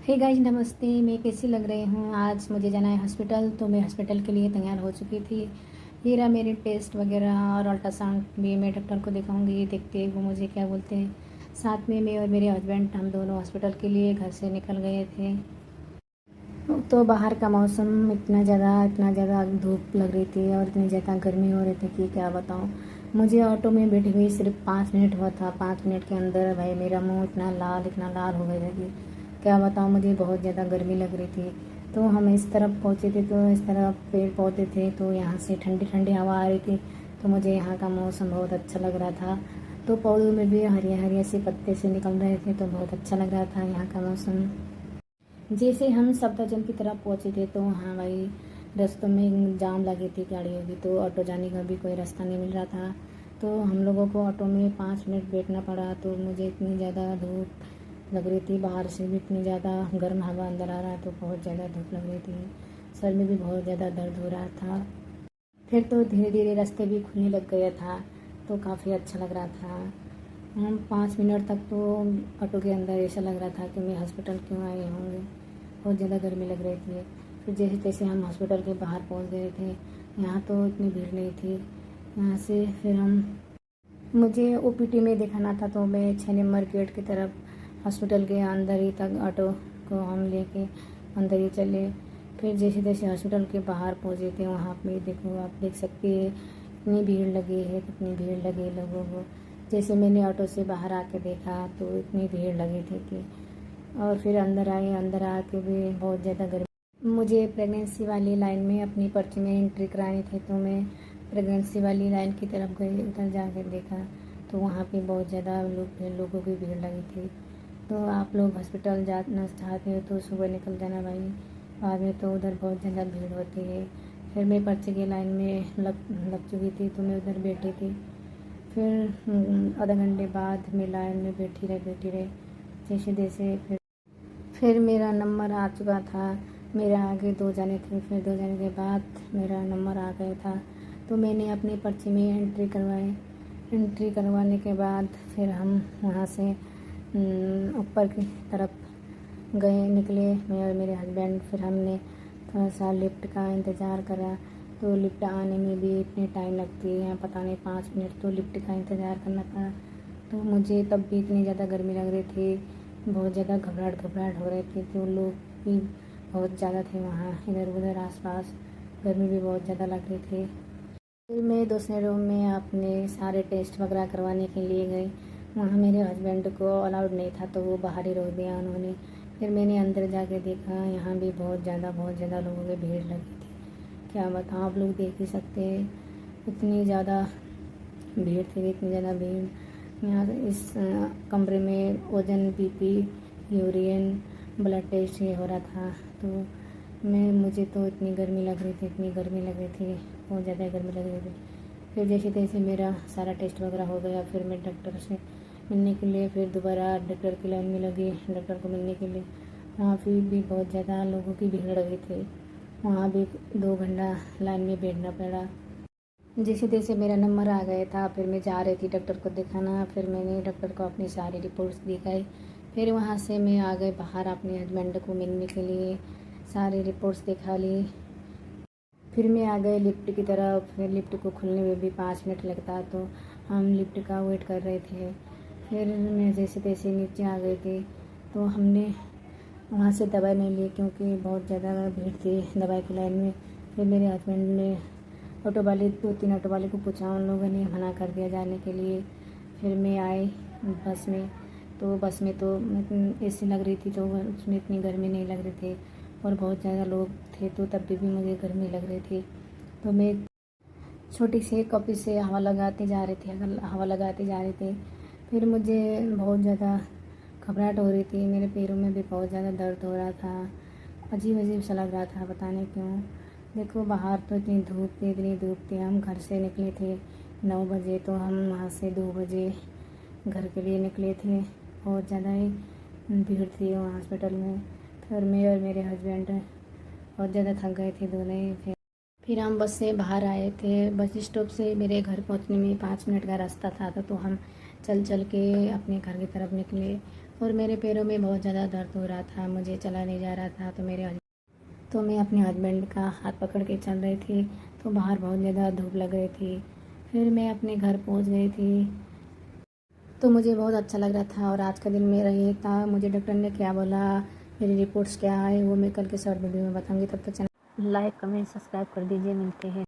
Hey guys, नमस्ते। मैं कैसी लग रही हूँ? आज मुझे जाना है हॉस्पिटल, तो मैं हॉस्पिटल के लिए तैयार हो चुकी थी। ये रहा मेरे टेस्ट वगैरह और अल्ट्रासाउंड भी मैं डॉक्टर को दिखाऊंगी, देखते हैं वो मुझे क्या बोलते हैं। साथ में मैं और मेरे हस्बैंड हम दोनों हॉस्पिटल के लिए घर से निकल गए थे। तो बाहर का मौसम इतना ज़्यादा धूप लग रही थी और इतनी ज़्यादा गर्मी हो रही थी कि क्या बताऊँ। मुझे ऑटो में बैठी हुई सिर्फ 5 मिनट हुआ था। 5 मिनट के अंदर भाई मेरा मुंह इतना लाल हो गया था कि क्या बताऊँ। मुझे बहुत ज़्यादा गर्मी लग रही थी। तो हम इस तरफ पहुँचे थे, तो इस तरफ पेड़ पौधे थे, तो यहाँ से ठंडी ठंडी हवा आ रही थी। तो मुझे यहाँ का मौसम बहुत अच्छा लग रहा था। तो पौधों में भी हरिया हरिया से पत्ते से निकल रहे थे, तो बहुत अच्छा लग रहा था यहाँ का मौसम। जैसे हम सफदरजंग की तरफ पहुँचे थे, तो वहाँ भाई रास्तों में जाम लगी थी गाड़ियों की, तो ऑटो जाने का भी कोई रास्ता नहीं मिल रहा था। तो हम लोगों को ऑटो में 5 मिनट बैठना पड़ा। तो मुझे इतनी ज़्यादा धूप लग रही थी, बाहर से भी इतनी ज़्यादा गर्म हवा अंदर आ रहा, तो बहुत ज़्यादा धूप लग रही थी। सर में भी बहुत ज़्यादा दर्द हो रहा था। फिर तो धीरे धीरे रास्ते भी खुलने लग गया था, तो काफ़ी अच्छा लग रहा था। हम 5 मिनट तक तो ऑटो के अंदर ऐसा लग रहा था कि मैं हॉस्पिटल क्यों आई होंगे, बहुत ज़्यादा गर्मी लग रही थी। फिर जैसे तैसे हम हॉस्पिटल के बाहर पहुंच गए थे। यहाँ तो इतनी भीड़ नहीं थी। यहाँ से फिर मुझे ओपीडी में दिखाना था, तो मैं 6 नंबर गेट की तरफ हॉस्पिटल के अंदर ही तक ऑटो को हम लेके अंदर ही चले। फिर जैसे तैसे हॉस्पिटल के बाहर पहुँचे थे, वहाँ पे देखो आप देख सकते हैं इतनी भीड़ लगी है, कितनी भीड़ लगी लोगों को। जैसे मैंने ऑटो से बाहर आके देखा तो इतनी भीड़ लगी थी कि और फिर अंदर आए, अंदर आके भी बहुत ज़्यादा गर्मी। मुझे प्रेगनेंसी वाली लाइन में अपनी पर्ची में एंट्री करानी थी, तो मैं प्रेगनेंसी वाली लाइन की तरफ गई। उधर जाकर देखा तो वहाँ पे बहुत ज़्यादा लोगों की भीड़ लगी थी। तो आप लोग हॉस्पिटल जाना चाहते हो तो सुबह निकल जाना भाई, बाद में तो उधर बहुत ज़्यादा भीड़ होती है। फिर मैं पर्ची की लाइन में लग चुकी थी, तो मैं उधर बैठी थी। फिर आधा घंटे बाद मैं लाइन में बैठी रही जैसे जैसे। फिर मेरा नंबर आ चुका था। मेरे आगे 2 जने थे, फिर 2 जने के बाद मेरा नंबर आ गया था। तो मैंने अपनी पर्ची में एंट्री करवाई। एंट्री करवाने के बाद फिर हम वहाँ से ऊपर की तरफ गए, निकले मैं और मेरे हस्बैंड। फिर हमने थोड़ा सा लिफ्ट का इंतज़ार करा। तो लिफ्ट आने में भी इतनी टाइम लगती है, पता नहीं 5 मिनट तो लिफ्ट का इंतज़ार करना पड़ा। तो मुझे तब भी इतनी ज़्यादा गर्मी लग रही थी, बहुत ज़्यादा घबराहट हो रही थी। तो लोग भी बहुत ज़्यादा थे वहाँ इधर उधर आसपास, गर्मी भी बहुत ज़्यादा लग रही थी। फिर मैं दूसरे रूम में अपने सारे टेस्ट वगैरह करवाने के लिए गई। वहाँ मेरे हस्बैंड को अलाउड नहीं था, तो वो बाहर ही रोक दिया उन्होंने। फिर मैंने अंदर जाके देखा, यहाँ भी बहुत ज़्यादा लोगों की भीड़ लगी थी। क्या बताऊँ, आप लोग देख ही सकते हैं इतनी ज़्यादा भीड़ थी, इतनी ज़्यादा भीड़। यहाँ इस कमरे में वजन, बीपी, यूरिन, ब्लड टेस्ट ये हो रहा था। तो मुझे तो इतनी गर्मी लग रही थी, बहुत ज़्यादा गर्मी लग रही थी। फिर जैसे तैसे मेरा सारा टेस्ट वगैरह हो गया। फिर मैं डॉक्टर से मिलने के लिए फिर दोबारा डॉक्टर की लाइन में लगी, डॉक्टर को मिलने के लिए। वहाँ भी बहुत ज़्यादा लोगों की भीड़ लगी थी, वहाँ भी 2 घंटा लाइन में बैठना पड़ा। जैसे तैसे मेरा नंबर आ गया था। फिर मैं जा रही थी डॉक्टर को दिखाना। फिर मैंने डॉक्टर को अपनी सारी रिपोर्ट्स दिखाई। फिर वहाँ से मैं आ गई बाहर अपने हस्बैंड को मिलने के लिए, सारी रिपोर्ट्स दिखा ली। फिर मैं आ गई लिफ्ट की तरफ। फिर लिफ्ट को खुलने में भी 5 मिनट लगता, तो हम लिफ्ट का वेट कर रहे थे। फिर मैं जैसे तैसे नीचे आ गई थी। तो हमने वहाँ से दवाई नहीं ली, क्योंकि बहुत ज़्यादा भीड़ थी दवाई की लाइन में। फिर मेरे हस्बैंड ने ऑटो वाले 2-3 ऑटो वाले को पूछा, उन लोगों ने मना कर दिया जाने के लिए। फिर मैं आई बस में। तो बस में तो एसी लग रही थी, तो उसमें इतनी गर्मी नहीं लग रही थी, और बहुत ज़्यादा लोग थे, तो तब भी मुझे गर्मी लग रही थी। तो मैं छोटी सी कॉपी से हवा लगाते जा रही थी। फिर मुझे बहुत ज़्यादा घबराहट हो रही थी, मेरे पैरों में भी बहुत ज़्यादा दर्द हो रहा था, अजीब अजीब सा लग रहा था, पता नहीं क्यों। देखो बाहर तो इतनी धूप थी। हम घर से निकले थे 9 बजे, तो हम वहाँ से 2 बजे घर के लिए निकले थे। बहुत ज़्यादा ही भीड़ थी वहाँ हॉस्पिटल में। फिर मैं और मेरे हस्बैंड बहुत ज़्यादा थक गए थे दोनों ही। फिर हम बस से बाहर आए थे। बस स्टॉप से मेरे घर पहुंचने में 5 मिनट का रास्ता था, तो हम चल के अपने घर की तरफ निकले। और मेरे पैरों में बहुत ज़्यादा दर्द हो रहा था, मुझे चला नहीं जा रहा था। तो मैं अपने हस्बैंड का हाथ पकड़ के चल रही थी, तो बाहर बहुत ज़्यादा धूप लग रही थी। फिर मैं अपने घर पहुंच गई थी, तो मुझे बहुत अच्छा लग रहा था। और आज का दिन मेरा ये था। मुझे डॉक्टर ने क्या बोला, मेरी रिपोर्ट्स क्या आए, वो मैं कल के शॉर्ट वीडियो में बताऊंगी। तब तक चैनल लाइक कमेंट सब्सक्राइब कर दीजिए। मिलते हैं।